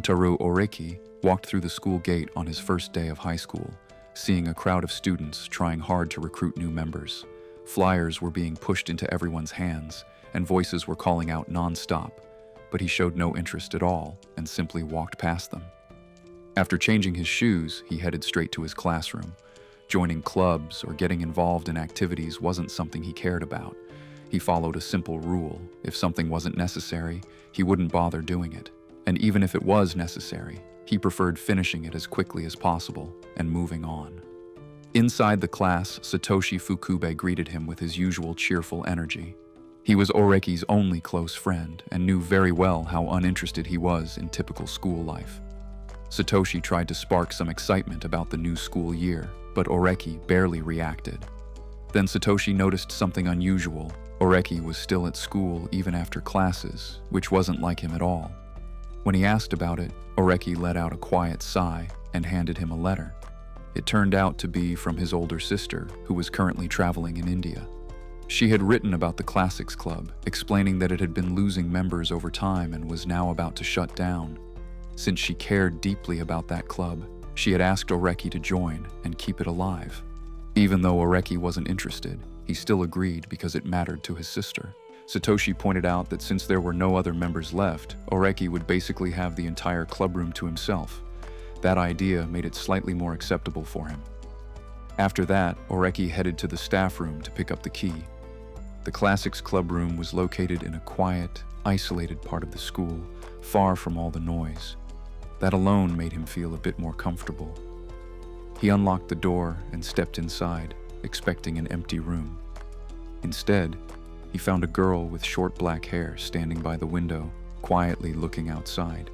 Utaru Oreki walked through the school gate on his first day of high school, seeing a crowd of students trying hard to recruit new members. Flyers were being pushed into everyone's hands, and voices were calling out non-stop, but he showed no interest at all and simply walked past them. After changing his shoes, he headed straight to his classroom. Joining clubs or getting involved in activities wasn't something he cared about. He followed a simple rule: if something wasn't necessary, he wouldn't bother doing it. And even if it was necessary, he preferred finishing it as quickly as possible and moving on. Inside the class, Satoshi Fukube greeted him with his usual cheerful energy. He was Oreki's only close friend and knew very well how uninterested he was in typical school life. Satoshi tried to spark some excitement about the new school year, but Oreki barely reacted. Then Satoshi noticed something unusual. Oreki was still at school even after classes, which wasn't like him at all. When he asked about it, Oreki let out a quiet sigh and handed him a letter. It turned out to be from his older sister, who was currently traveling in India. She had written about the Classics Club, explaining that it had been losing members over time and was now about to shut down. Since she cared deeply about that club, she had asked Oreki to join and keep it alive. Even though Oreki wasn't interested, he still agreed because it mattered to his sister. Satoshi pointed out that since there were no other members left, Oreki would basically have the entire clubroom to himself. That idea made it slightly more acceptable for him. After that, Oreki headed to the staff room to pick up the key. The Classics Club room was located in a quiet, isolated part of the school, far from all the noise. That alone made him feel a bit more comfortable. He unlocked the door and stepped inside, expecting an empty room. Instead, he found a girl with short black hair standing by the window, quietly looking outside.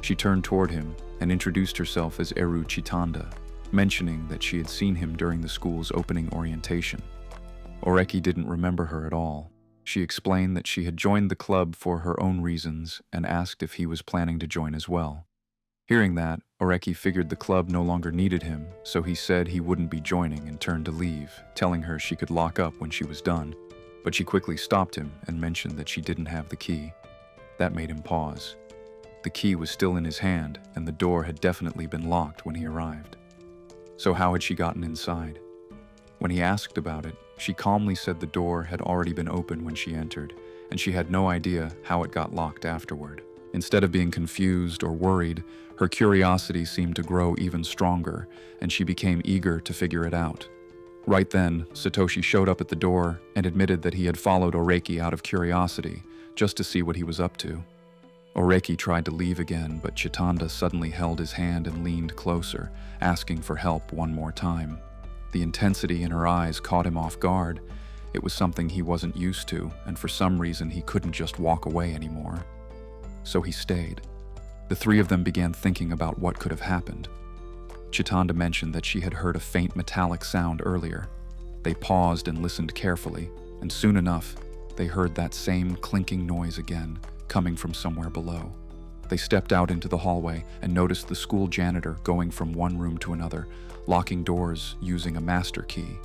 She turned toward him and introduced herself as Eru Chitanda, mentioning that she had seen him during the school's opening orientation. Oreki didn't remember her at all. She explained that she had joined the club for her own reasons and asked if he was planning to join as well. Hearing that, Oreki figured the club no longer needed him, so he said he wouldn't be joining and turned to leave, telling her she could lock up when she was done. But she quickly stopped him and mentioned that she didn't have the key. That made him pause. The key was still in his hand, and the door had definitely been locked when he arrived. So how had she gotten inside? When he asked about it, she calmly said the door had already been opened when she entered, and she had no idea how it got locked afterward. Instead of being confused or worried, her curiosity seemed to grow even stronger, and she became eager to figure it out. Right then, Satoshi showed up at the door and admitted that he had followed Oreki out of curiosity, just to see what he was up to. Oreki tried to leave again, but Chitanda suddenly held his hand and leaned closer, asking for help one more time. The intensity in her eyes caught him off guard. It was something he wasn't used to, and for some reason he couldn't just walk away anymore. So he stayed. The three of them began thinking about what could have happened. Chitanda mentioned that she had heard a faint metallic sound earlier. They paused and listened carefully, and soon enough, they heard that same clinking noise again, coming from somewhere below. They stepped out into the hallway and noticed the school janitor going from one room to another, locking doors using a master key.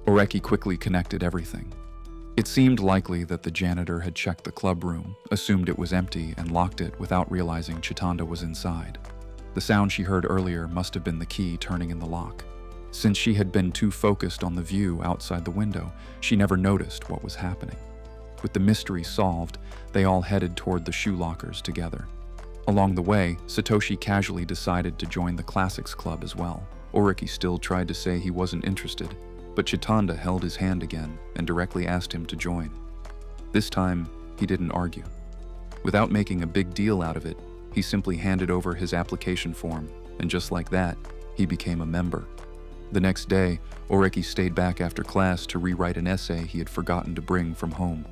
Oreki quickly connected everything. It seemed likely that the janitor had checked the club room, assumed it was empty, and locked it without realizing Chitanda was inside. The sound she heard earlier must have been the key turning in the lock. Since she had been too focused on the view outside the window, she never noticed what was happening. With the mystery solved, they all headed toward the shoe lockers together. Along the way, Satoshi casually decided to join the Classics Club as well. Oreki still tried to say he wasn't interested, but Chitanda held his hand again and directly asked him to join. This time, he didn't argue. Without making a big deal out of it, he simply handed over his application form, and just like that, he became a member. The next day, Oreki stayed back after class to rewrite an essay he had forgotten to bring from home.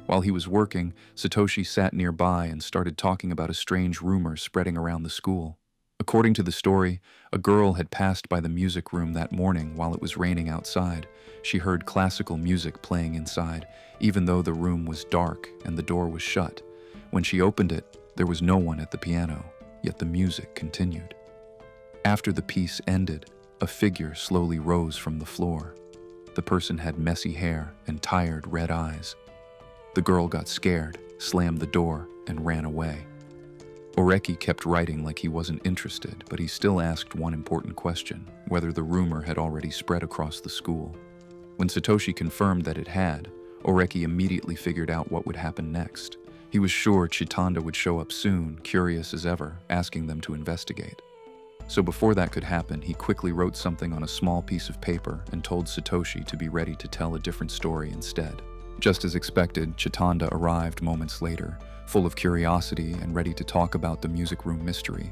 While he was working, Satoshi sat nearby and started talking about a strange rumor spreading around the school. According to the story, a girl had passed by the music room that morning while it was raining outside. She heard classical music playing inside, even though the room was dark and the door was shut. When she opened it, there was no one at the piano, yet the music continued. After the piece ended, a figure slowly rose from the floor. The person had messy hair and tired red eyes. The girl got scared, slammed the door, and ran away. Oreki kept writing like he wasn't interested, but he still asked one important question, whether the rumor had already spread across the school. When Satoshi confirmed that it had, Oreki immediately figured out what would happen next. He was sure Chitanda would show up soon, curious as ever, asking them to investigate. So before that could happen, he quickly wrote something on a small piece of paper and told Satoshi to be ready to tell a different story instead. Just as expected, Chitanda arrived moments later, full of curiosity and ready to talk about the music room mystery.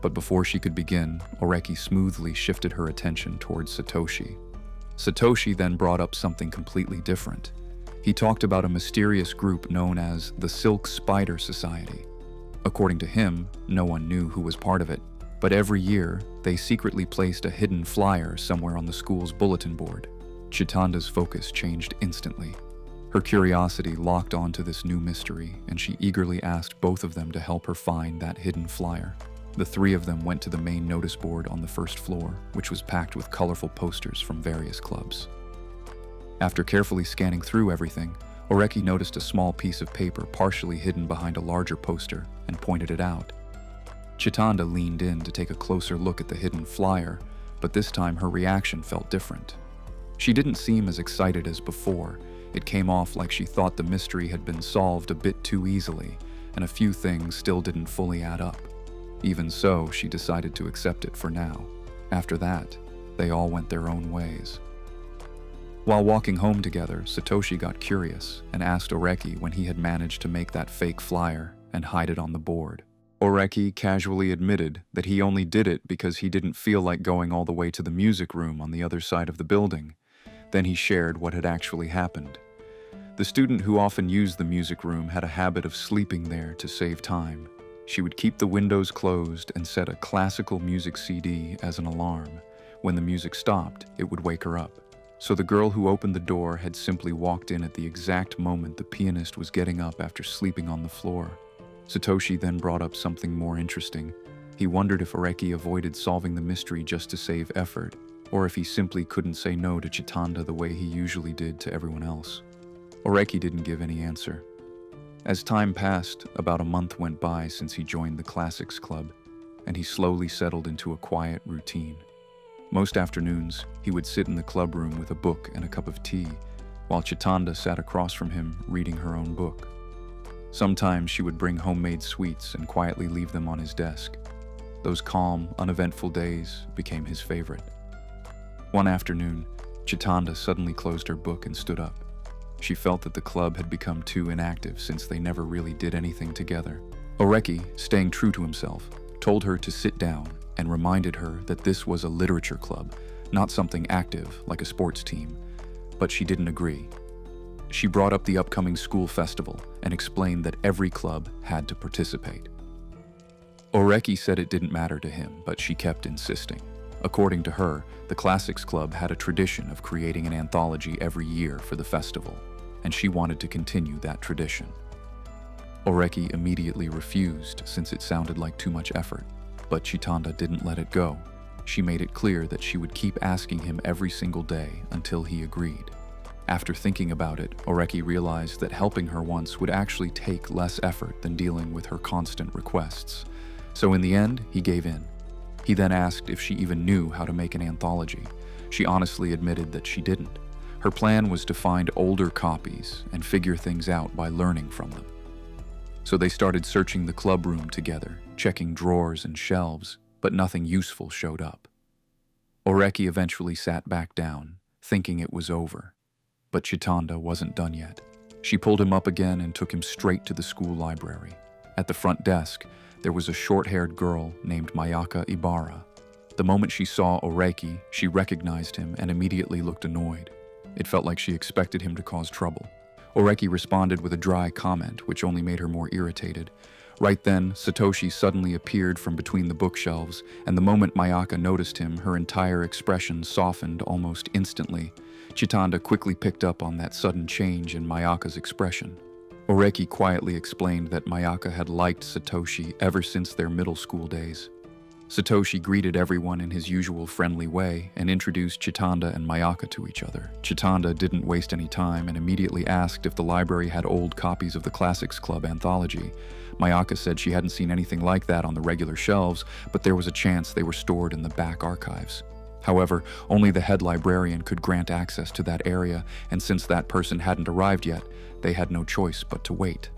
But before she could begin, Oreki smoothly shifted her attention towards Satoshi. Satoshi then brought up something completely different. He talked about a mysterious group known as the Silk Spider Society. According to him, no one knew who was part of it, but every year, they secretly placed a hidden flyer somewhere on the school's bulletin board. Chitanda's focus changed instantly. Her curiosity locked onto this new mystery, and she eagerly asked both of them to help her find that hidden flyer. The three of them went to the main notice board on the first floor, which was packed with colorful posters from various clubs. After carefully scanning through everything, Oreki noticed a small piece of paper partially hidden behind a larger poster and pointed it out. Chitanda leaned in to take a closer look at the hidden flyer, but this time her reaction felt different. She didn't seem as excited as before. It came off like she thought the mystery had been solved a bit too easily, and a few things still didn't fully add up. Even so, she decided to accept it for now. After that, they all went their own ways. While walking home together, Satoshi got curious and asked Oreki when he had managed to make that fake flyer and hide it on the board. Oreki casually admitted that he only did it because he didn't feel like going all the way to the music room on the other side of the building. Then he shared what had actually happened. The student who often used the music room had a habit of sleeping there to save time. She would keep the windows closed and set a classical music CD as an alarm. When the music stopped, it would wake her up. So the girl who opened the door had simply walked in at the exact moment the pianist was getting up after sleeping on the floor. Satoshi then brought up something more interesting. He wondered if Oreki avoided solving the mystery just to save effort, or if he simply couldn't say no to Chitanda the way he usually did to everyone else. Oreki didn't give any answer. As time passed, about a month went by since he joined the Classics Club, and he slowly settled into a quiet routine. Most afternoons, he would sit in the club room with a book and a cup of tea, while Chitanda sat across from him reading her own book. Sometimes she would bring homemade sweets and quietly leave them on his desk. Those calm, uneventful days became his favorite. One afternoon, Chitanda suddenly closed her book and stood up. She felt that the club had become too inactive since they never really did anything together. Oreki, staying true to himself, told her to sit down and reminded her that this was a literature club, not something active like a sports team. But she didn't agree. She brought up the upcoming school festival and explained that every club had to participate. Oreki said it didn't matter to him, but she kept insisting. According to her, the Classics Club had a tradition of creating an anthology every year for the festival, and she wanted to continue that tradition. Oreki immediately refused since it sounded like too much effort, but Chitanda didn't let it go. She made it clear that she would keep asking him every single day until he agreed. After thinking about it, Oreki realized that helping her once would actually take less effort than dealing with her constant requests. So in the end, he gave in. He then asked if she even knew how to make an anthology. She honestly admitted that she didn't. Her plan was to find older copies and figure things out by learning from them. So they started searching the club room together, checking drawers and shelves, but nothing useful showed up. Oreki eventually sat back down, thinking it was over. But Chitanda wasn't done yet. She pulled him up again and took him straight to the school library. At the front desk, there was a short-haired girl named Mayaka Ibarra. The moment she saw Oreki, she recognized him and immediately looked annoyed. It felt like she expected him to cause trouble. Oreki responded with a dry comment, which only made her more irritated. Right then, Satoshi suddenly appeared from between the bookshelves, and the moment Mayaka noticed him, her entire expression softened almost instantly. Chitanda quickly picked up on that sudden change in Mayaka's expression. Oreki quietly explained that Mayaka had liked Satoshi ever since their middle school days. Satoshi greeted everyone in his usual friendly way and introduced Chitanda and Mayaka to each other. Chitanda didn't waste any time and immediately asked if the library had old copies of the Classics Club anthology. Mayaka said she hadn't seen anything like that on the regular shelves, but there was a chance they were stored in the back archives. However, only the head librarian could grant access to that area, and since that person hadn't arrived yet, they had no choice but to wait.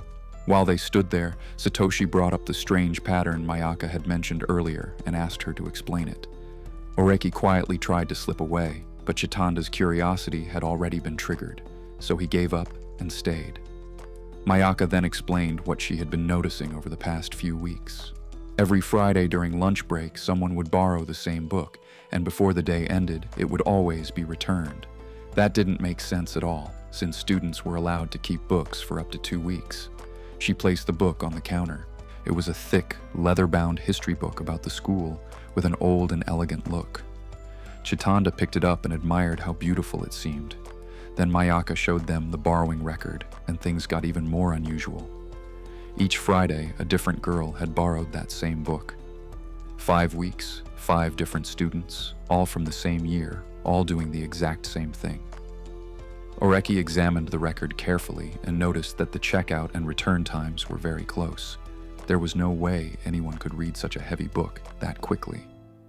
While they stood there, Satoshi brought up the strange pattern Mayaka had mentioned earlier and asked her to explain it. Oreki quietly tried to slip away, but Chitanda's curiosity had already been triggered, so he gave up and stayed. Mayaka then explained what she had been noticing over the past few weeks. Every Friday during lunch break, someone would borrow the same book, and before the day ended, it would always be returned. That didn't make sense at all, since students were allowed to keep books for up to 2 weeks. She placed the book on the counter. It was a thick, leather-bound history book about the school with an old and elegant look. Chitanda picked it up and admired how beautiful it seemed. Then Mayaka showed them the borrowing record, and things got even more unusual. Each Friday, a different girl had borrowed that same book. 5 weeks, 5 different students, all from the same year, all doing the exact same thing. Oreki examined the record carefully and noticed that the checkout and return times were very close. There was no way anyone could read such a heavy book that quickly.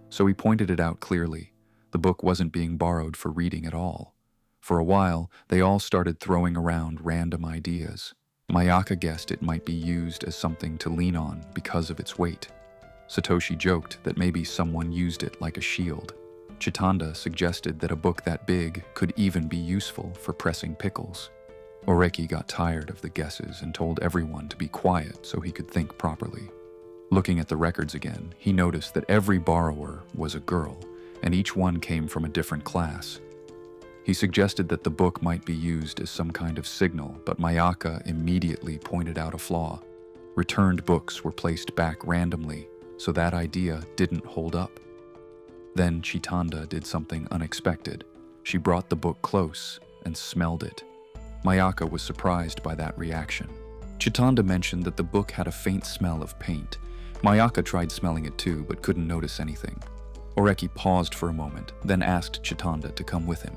So he pointed it out clearly. The book wasn't being borrowed for reading at all. For a while, they all started throwing around random ideas. Mayaka guessed it might be used as something to lean on because of its weight. Satoshi joked that maybe someone used it like a shield. Chitanda suggested that a book that big could even be useful for pressing pickles. Oreki got tired of the guesses and told everyone to be quiet so he could think properly. Looking at the records again, he noticed that every borrower was a girl, and each one came from a different class. He suggested that the book might be used as some kind of signal, but Mayaka immediately pointed out a flaw. Returned books were placed back randomly, so that idea didn't hold up. Then Chitanda did something unexpected. She brought the book close and smelled it. Mayaka was surprised by that reaction. Chitanda mentioned that the book had a faint smell of paint. Mayaka tried smelling it too, but couldn't notice anything. Oreki paused for a moment, then asked Chitanda to come with him.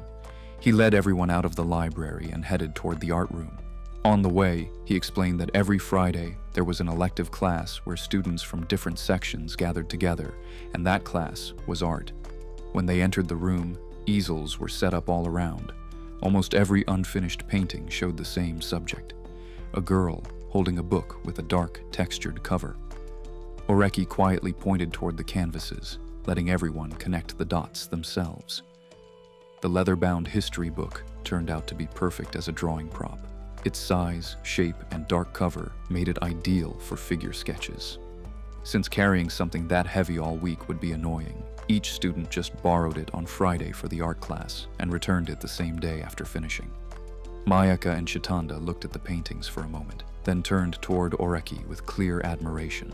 He led everyone out of the library and headed toward the art room. On the way, he explained that every Friday there was an elective class where students from different sections gathered together, and that class was art. When they entered the room, easels were set up all around. Almost every unfinished painting showed the same subject: a girl holding a book with a dark, textured cover. Oreki quietly pointed toward the canvases, letting everyone connect the dots themselves. The leather-bound history book turned out to be perfect as a drawing prop. Its size, shape, and dark cover made it ideal for figure sketches. Since carrying something that heavy all week would be annoying, each student just borrowed it on Friday for the art class and returned it the same day after finishing. Mayaka and Chitanda looked at the paintings for a moment, then turned toward Oreki with clear admiration.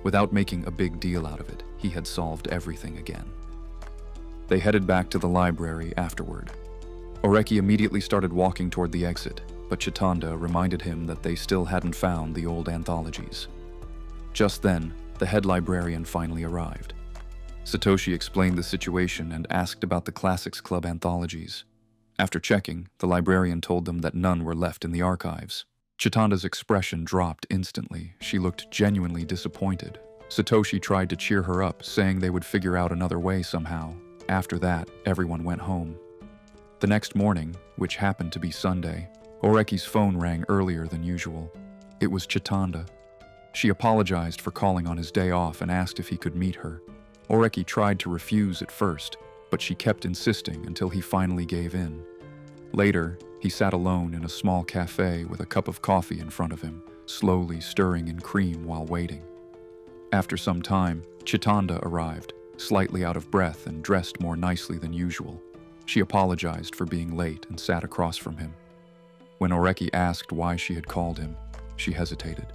Without making a big deal out of it, he had solved everything again. They headed back to the library afterward. Oreki immediately started walking toward the exit, but Chitanda reminded him that they still hadn't found the old anthologies. Just then, the head librarian finally arrived. Satoshi explained the situation and asked about the Classics Club anthologies. After checking, the librarian told them that none were left in the archives. Chitanda's expression dropped instantly. She looked genuinely disappointed. Satoshi tried to cheer her up, saying they would figure out another way somehow. After that, everyone went home. The next morning, which happened to be Sunday, Oreki's phone rang earlier than usual. It was Chitanda. She apologized for calling on his day off and asked if he could meet her. Oreki tried to refuse at first, but she kept insisting until he finally gave in. Later, he sat alone in a small cafe with a cup of coffee in front of him, slowly stirring in cream while waiting. After some time, Chitanda arrived, slightly out of breath and dressed more nicely than usual. She apologized for being late and sat across from him. When Oreki asked why she had called him, she hesitated.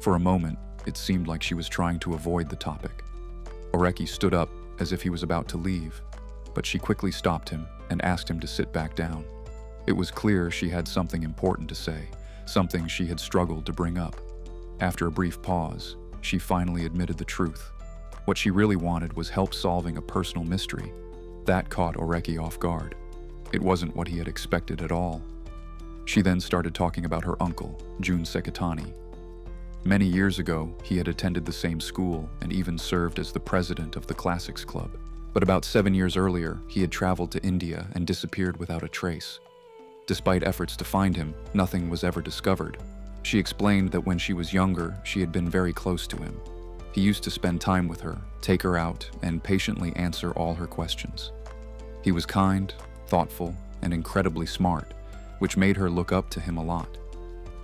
For a moment, it seemed like she was trying to avoid the topic. Oreki stood up as if he was about to leave, but she quickly stopped him and asked him to sit back down. It was clear she had something important to say, something she had struggled to bring up. After a brief pause, she finally admitted the truth. What she really wanted was help solving a personal mystery. That caught Oreki off guard. It wasn't what he had expected at all. She then started talking about her uncle, Jun Sekatani. Many years ago, he had attended the same school and even served as the president of the Classics Club. But about 7 years earlier, he had traveled to India and disappeared without a trace. Despite efforts to find him, nothing was ever discovered. She explained that when she was younger, she had been very close to him. He used to spend time with her, take her out, and patiently answer all her questions. He was kind, thoughtful, and incredibly smart, which made her look up to him a lot.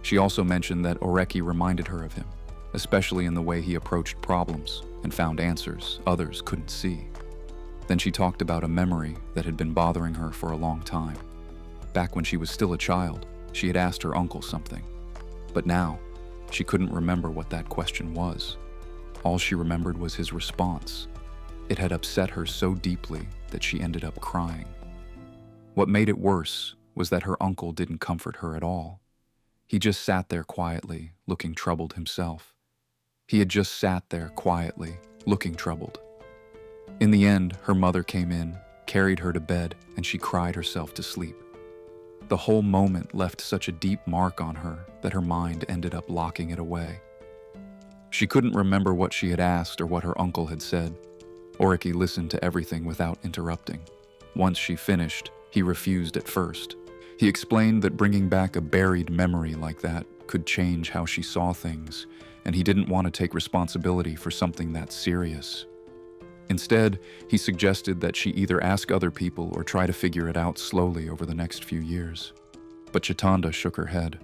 She also mentioned that Oreki reminded her of him, especially in the way he approached problems and found answers others couldn't see. Then she talked about a memory that had been bothering her for a long time. Back when she was still a child, she had asked her uncle something. But now, she couldn't remember what that question was. All she remembered was his response. It had upset her so deeply that she ended up crying. What made it worse was that her uncle didn't comfort her at all. He just sat there quietly, looking troubled himself. He had just sat there quietly, looking troubled. In the end, her mother came in, carried her to bed, and she cried herself to sleep. The whole moment left such a deep mark on her that her mind ended up locking it away. She couldn't remember what she had asked or what her uncle had said. Oreki listened to everything without interrupting. Once she finished, he refused at first. He explained that bringing back a buried memory like that could change how she saw things, and he didn't want to take responsibility for something that serious. Instead, he suggested that she either ask other people or try to figure it out slowly over the next few years. But Chitanda shook her head.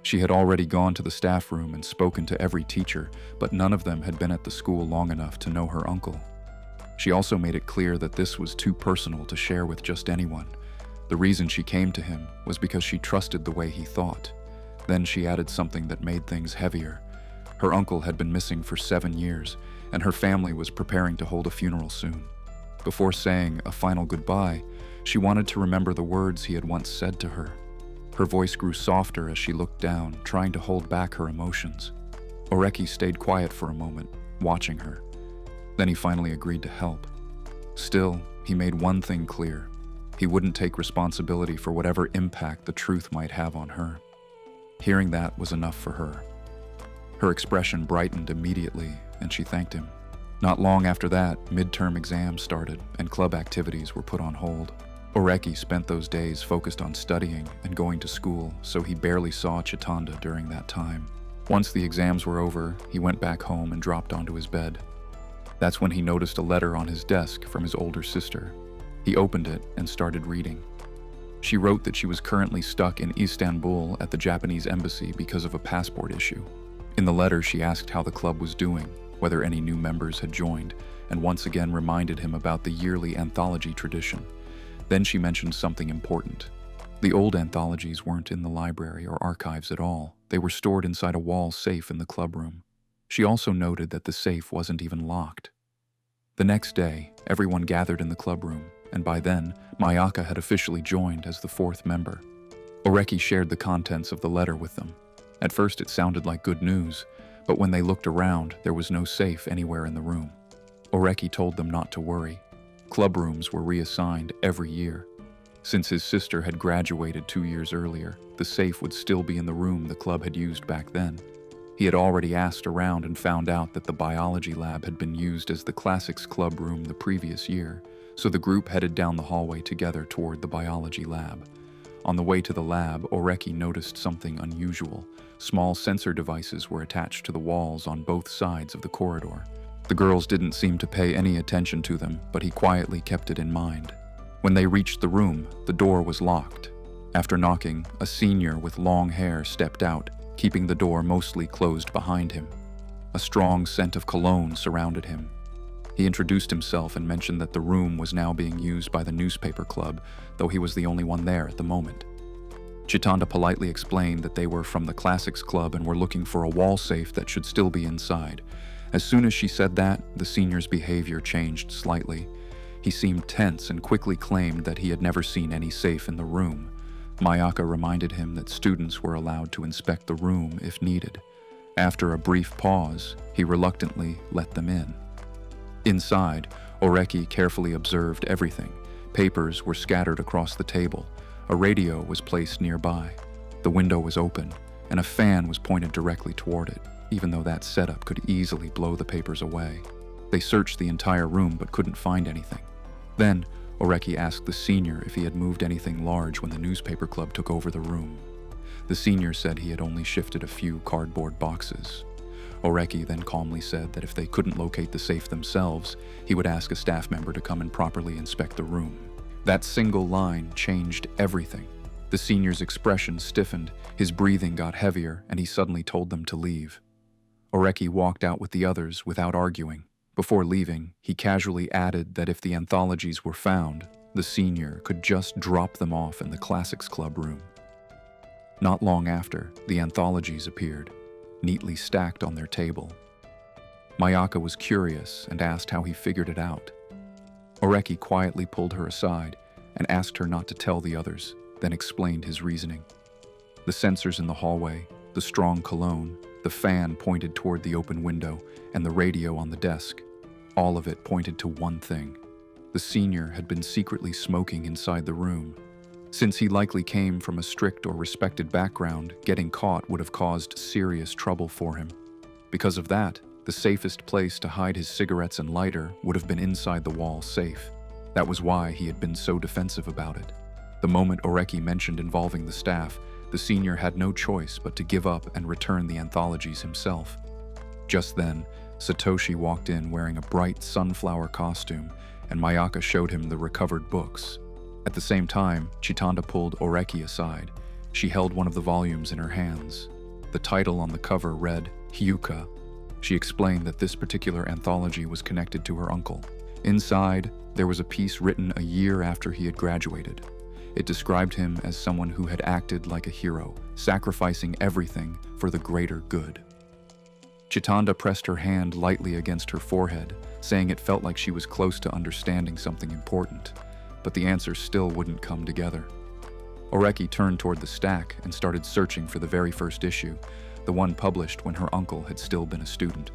She had already gone to the staff room and spoken to every teacher, but none of them had been at the school long enough to know her uncle. She also made it clear that this was too personal to share with just anyone. The reason she came to him was because she trusted the way he thought. Then she added something that made things heavier. Her uncle had been missing for 7 years, and her family was preparing to hold a funeral soon. Before saying a final goodbye, she wanted to remember the words he had once said to her. Her voice grew softer as she looked down, trying to hold back her emotions. Oreki stayed quiet for a moment, watching her. Then he finally agreed to help. Still, he made one thing clear. He wouldn't take responsibility for whatever impact the truth might have on her. Hearing that was enough for her. Her expression brightened immediately, and she thanked him. Not long after that, midterm exams started, and club activities were put on hold. Oreki spent those days focused on studying and going to school, so he barely saw Chitanda during that time. Once the exams were over, he went back home and dropped onto his bed. That's when he noticed a letter on his desk from his older sister. He opened it and started reading. She wrote that she was currently stuck in Istanbul at the Japanese embassy because of a passport issue. In the letter, she asked how the club was doing, whether any new members had joined, and once again reminded him about the yearly anthology tradition. Then she mentioned something important. The old anthologies weren't in the library or archives at all. They were stored inside a wall safe in the club room. She also noted that the safe wasn't even locked. The next day, everyone gathered in the club room, and by then, Mayaka had officially joined as the 4th member. Oreki shared the contents of the letter with them. At first it sounded like good news, but when they looked around, there was no safe anywhere in the room. Oreki told them not to worry. Club rooms were reassigned every year. Since his sister had graduated 2 years earlier, the safe would still be in the room the club had used back then. He had already asked around and found out that the biology lab had been used as the Classics Club room the previous year, so the group headed down the hallway together toward the biology lab. On the way to the lab, Oreki noticed something unusual. Small sensor devices were attached to the walls on both sides of the corridor. The girls didn't seem to pay any attention to them, but he quietly kept it in mind. When they reached the room, the door was locked. After knocking, a senior with long hair stepped out, keeping the door mostly closed behind him. A strong scent of cologne surrounded him. He introduced himself and mentioned that the room was now being used by the newspaper club, though he was the only one there at the moment. Chitanda politely explained that they were from the Classics Club and were looking for a wall safe that should still be inside. As soon as she said that, the senior's behavior changed slightly. He seemed tense and quickly claimed that he had never seen any safe in the room. Mayaka reminded him that students were allowed to inspect the room if needed. After a brief pause, he reluctantly let them in. Inside, Oreki carefully observed everything. Papers were scattered across the table. A radio was placed nearby. The window was open, and a fan was pointed directly toward it, even though that setup could easily blow the papers away. They searched the entire room but couldn't find anything. Then, Oreki asked the senior if he had moved anything large when the newspaper club took over the room. The senior said he had only shifted a few cardboard boxes. Oreki then calmly said that if they couldn't locate the safe themselves, he would ask a staff member to come and properly inspect the room. That single line changed everything. The senior's expression stiffened, his breathing got heavier, and he suddenly told them to leave. Oreki walked out with the others without arguing. Before leaving, he casually added that if the anthologies were found, the senior could just drop them off in the Classics Club room. Not long after, the anthologies appeared, neatly stacked on their table. Mayaka was curious and asked how he figured it out. Oreki quietly pulled her aside and asked her not to tell the others, then explained his reasoning. The sensors in the hallway, the strong cologne, the fan pointed toward the open window, and the radio on the desk, all of it pointed to one thing. The senior had been secretly smoking inside the room. Since he likely came from a strict or respected background, getting caught would have caused serious trouble for him. Because of that, the safest place to hide his cigarettes and lighter would have been inside the wall safe. That was why he had been so defensive about it. The moment Oreki mentioned involving the staff, the senior had no choice but to give up and return the anthologies himself. Just then, Satoshi walked in wearing a bright sunflower costume, and Mayaka showed him the recovered books. At the same time, Chitanda pulled Oreki aside. She held one of the volumes in her hands. The title on the cover read, Hyuka. She explained that this particular anthology was connected to her uncle. Inside, there was a piece written a year after he had graduated. It described him as someone who had acted like a hero, sacrificing everything for the greater good. Chitanda pressed her hand lightly against her forehead, saying it felt like she was close to understanding something important, but the answers still wouldn't come together. Oreki turned toward the stack and started searching for the very first issue, the one published when her uncle had still been a student.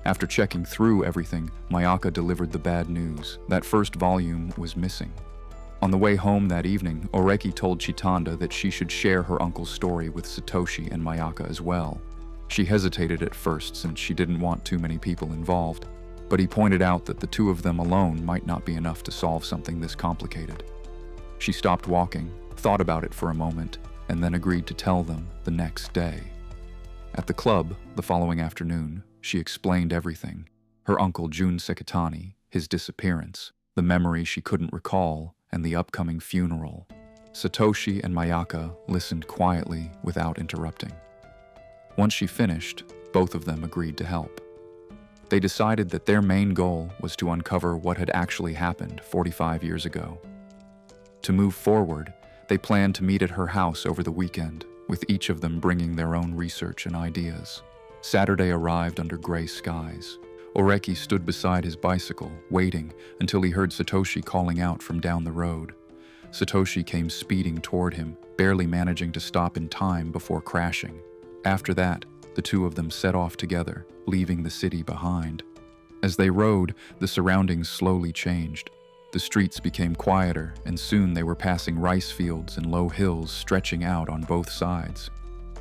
After checking through everything, Mayaka delivered the bad news. That first volume was missing. On the way home that evening, Oreki told Chitanda that she should share her uncle's story with Satoshi and Mayaka as well. She hesitated at first since she didn't want too many people involved, but he pointed out that the two of them alone might not be enough to solve something this complicated. She stopped walking, thought about it for a moment, and then agreed to tell them the next day. At the club, the following afternoon, she explained everything. Her uncle Jun Sekitani, his disappearance, the memory she couldn't recall, and the upcoming funeral. Satoshi and Mayaka listened quietly without interrupting. Once she finished, both of them agreed to help. They decided that their main goal was to uncover what had actually happened 45 years ago. To move forward, they planned to meet at her house over the weekend, with each of them bringing their own research and ideas. Saturday arrived under gray skies. Oreki stood beside his bicycle, waiting until he heard Satoshi calling out from down the road. Satoshi came speeding toward him, barely managing to stop in time before crashing. After that, the two of them set off together, leaving the city behind. As they rode, the surroundings slowly changed. The streets became quieter, and soon they were passing rice fields and low hills stretching out on both sides.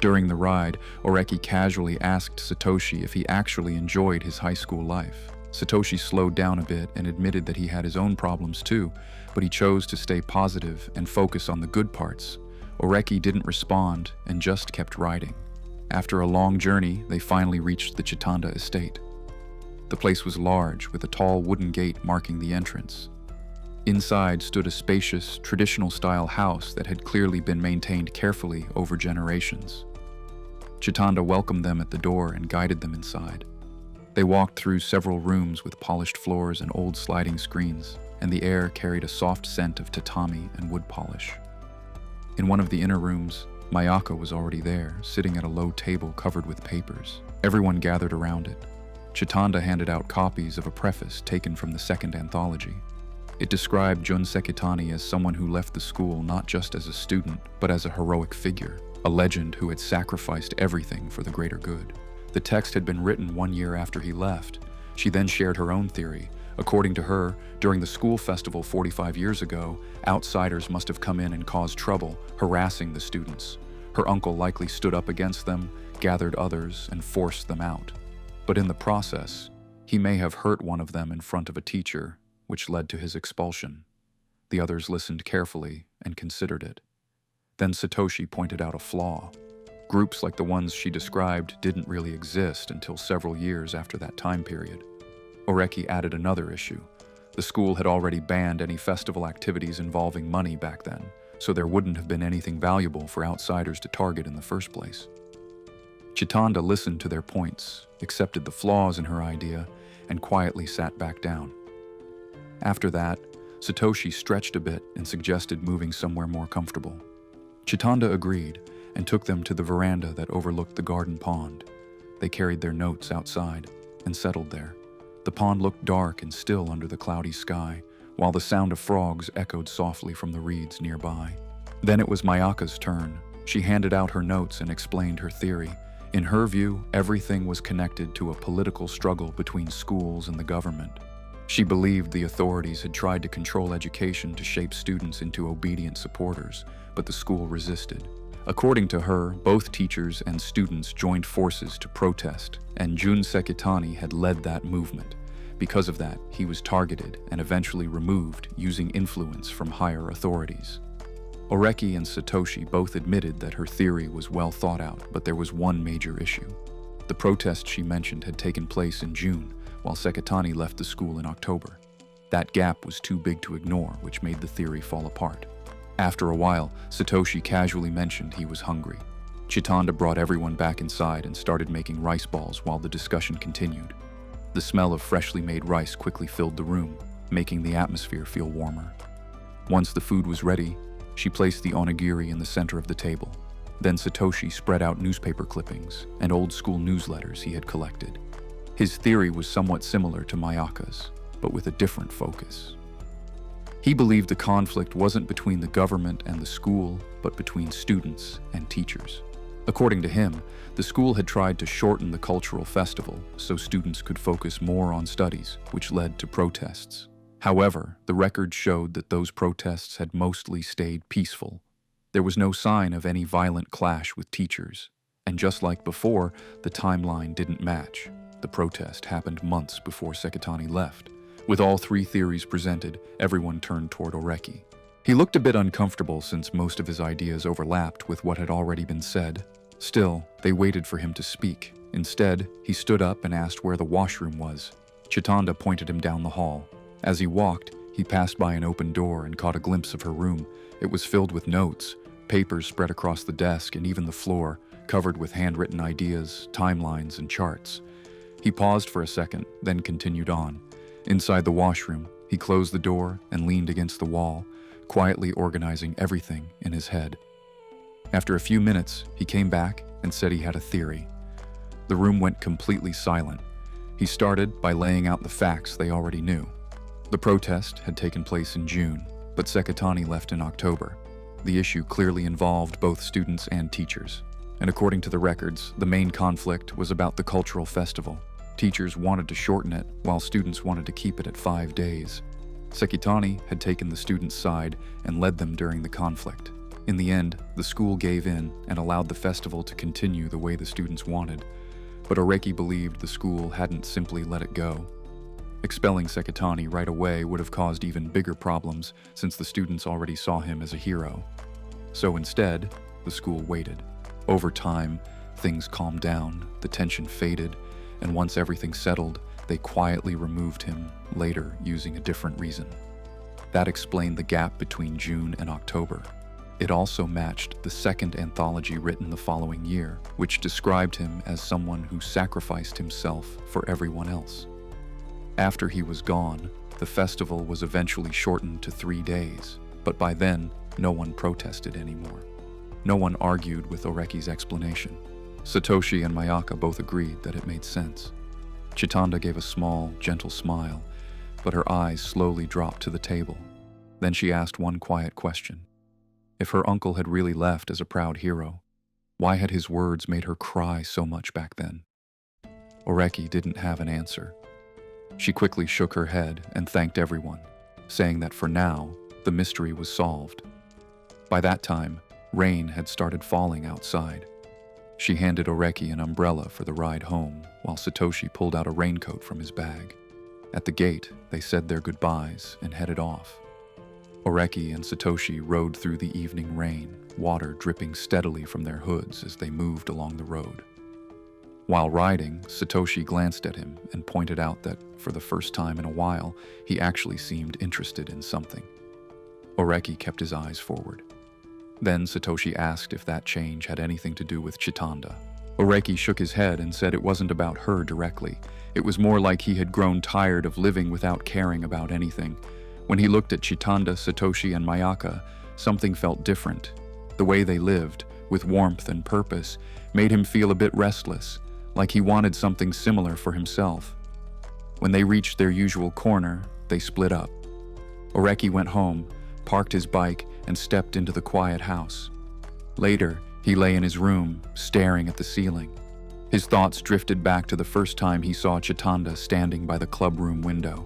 During the ride, Oreki casually asked Satoshi if he actually enjoyed his high school life. Satoshi slowed down a bit and admitted that he had his own problems too, but he chose to stay positive and focus on the good parts. Oreki didn't respond and just kept riding. After a long journey, they finally reached the Chitanda estate. The place was large, with a tall wooden gate marking the entrance. Inside stood a spacious, traditional-style house that had clearly been maintained carefully over generations. Chitanda welcomed them at the door and guided them inside. They walked through several rooms with polished floors and old sliding screens, and the air carried a soft scent of tatami and wood polish. In one of the inner rooms, Mayaka was already there, sitting at a low table covered with papers. Everyone gathered around it. Chitanda handed out copies of a preface taken from the second anthology. It described Jun Sekitani as someone who left the school not just as a student, but as a heroic figure, a legend who had sacrificed everything for the greater good. The text had been written 1 year after he left. She then shared her own theory, According to her, during the school festival 45 years ago, outsiders must have come in and caused trouble, harassing the students. Her uncle likely stood up against them, gathered others, and forced them out. But in the process, he may have hurt one of them in front of a teacher, which led to his expulsion. The others listened carefully and considered it. Then Satoshi pointed out a flaw. Groups like the ones she described didn't really exist until several years after that time period. Oreki added another issue. The school had already banned any festival activities involving money back then, so there wouldn't have been anything valuable for outsiders to target in the first place. Chitanda listened to their points, accepted the flaws in her idea, and quietly sat back down. After that, Satoshi stretched a bit and suggested moving somewhere more comfortable. Chitanda agreed and took them to the veranda that overlooked the garden pond. They carried their notes outside and settled there. The pond looked dark and still under the cloudy sky, while the sound of frogs echoed softly from the reeds nearby. Then it was Mayaka's turn. She handed out her notes and explained her theory. In her view, everything was connected to a political struggle between schools and the government. She believed the authorities had tried to control education to shape students into obedient supporters, but the school resisted. According to her, both teachers and students joined forces to protest, and Jun Sekitani had led that movement. Because of that, he was targeted and eventually removed using influence from higher authorities. Oreki and Satoshi both admitted that her theory was well thought out, but there was one major issue. The protest she mentioned had taken place in June, while Sekitani left the school in October. That gap was too big to ignore, which made the theory fall apart. After a while, Satoshi casually mentioned he was hungry. Chitanda brought everyone back inside and started making rice balls while the discussion continued. The smell of freshly made rice quickly filled the room, making the atmosphere feel warmer. Once the food was ready, she placed the onigiri in the center of the table. Then Satoshi spread out newspaper clippings and old-school newsletters he had collected. His theory was somewhat similar to Mayaka's, but with a different focus. He believed the conflict wasn't between the government and the school, but between students and teachers. According to him, the school had tried to shorten the cultural festival so students could focus more on studies, which led to protests. However, the record showed that those protests had mostly stayed peaceful. There was no sign of any violent clash with teachers. And just like before, the timeline didn't match. The protest happened months before Sekitani left. With all three theories presented, everyone turned toward Oreki. He looked a bit uncomfortable since most of his ideas overlapped with what had already been said. Still, they waited for him to speak. Instead, he stood up and asked where the washroom was. Chitanda pointed him down the hall. As he walked, he passed by an open door and caught a glimpse of her room. It was filled with notes, papers spread across the desk and even the floor, covered with handwritten ideas, timelines, and charts. He paused for a second, then continued on. Inside the washroom, he closed the door and leaned against the wall, quietly organizing everything in his head. After a few minutes, he came back and said he had a theory. The room went completely silent. He started by laying out the facts they already knew. The protest had taken place in June, but Sekitani left in October. The issue clearly involved both students and teachers. And according to the records, the main conflict was about the cultural festival. Teachers wanted to shorten it, while students wanted to keep it at 5 days. Sekitani had taken the students' side and led them during the conflict. In the end, the school gave in and allowed the festival to continue the way the students wanted. But Oreki believed the school hadn't simply let it go. Expelling Sekitani right away would have caused even bigger problems since the students already saw him as a hero. So instead, the school waited. Over time, things calmed down, the tension faded, and once everything settled, they quietly removed him, later using a different reason. That explained the gap between June and October. It also matched the second anthology written the following year, which described him as someone who sacrificed himself for everyone else. After he was gone, the festival was eventually shortened to 3 days, but by then, no one protested anymore. No one argued with Oreki's explanation. Satoshi and Mayaka both agreed that it made sense. Chitanda gave a small, gentle smile, but her eyes slowly dropped to the table. Then she asked one quiet question. If her uncle had really left as a proud hero, why had his words made her cry so much back then? Oreki didn't have an answer. She quickly shook her head and thanked everyone, saying that for now, the mystery was solved. By that time, rain had started falling outside. She handed Oreki an umbrella for the ride home, while Satoshi pulled out a raincoat from his bag. At the gate, they said their goodbyes and headed off. Oreki and Satoshi rode through the evening rain, water dripping steadily from their hoods as they moved along the road. While riding, Satoshi glanced at him and pointed out that, for the first time in a while, he actually seemed interested in something. Oreki kept his eyes forward. Then Satoshi asked if that change had anything to do with Chitanda. Oreki shook his head and said it wasn't about her directly. It was more like he had grown tired of living without caring about anything. When he looked at Chitanda, Satoshi, and Mayaka, something felt different. The way they lived, with warmth and purpose, made him feel a bit restless, like he wanted something similar for himself. When they reached their usual corner, they split up. Oreki went home, parked his bike, and stepped into the quiet house. Later, he lay in his room, staring at the ceiling. His thoughts drifted back to the first time he saw Chitanda standing by the clubroom window,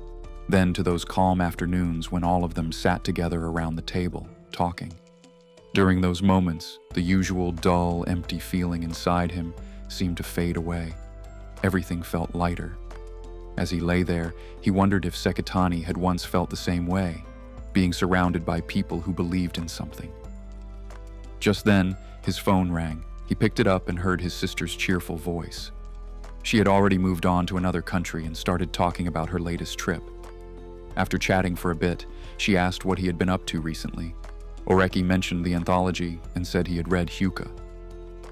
then to those calm afternoons when all of them sat together around the table, talking. During those moments, the usual dull, empty feeling inside him seemed to fade away. Everything felt lighter. As he lay there, he wondered if Sekitani had once felt the same way, being surrounded by people who believed in something. Just then, his phone rang. He picked it up and heard his sister's cheerful voice. She had already moved on to another country and started talking about her latest trip. After chatting for a bit, she asked what he had been up to recently. Oreki mentioned the anthology and said he had read Hyuka.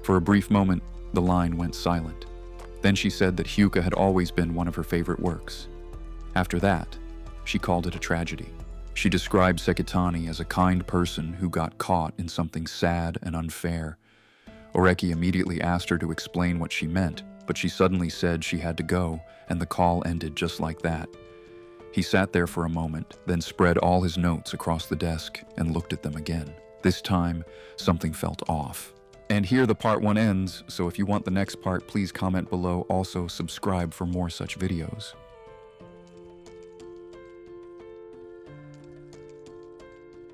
For a brief moment, the line went silent. Then she said that Hyuka had always been one of her favorite works. After that, she called it a tragedy. She described Sekitani as a kind person who got caught in something sad and unfair. Oreki immediately asked her to explain what she meant, but she suddenly said she had to go, and the call ended just like that. He sat there for a moment, then spread all his notes across the desk and looked at them again. This time, something felt off. And here the part 1 ends, so if you want the next part, please comment below. Also, subscribe for more such videos.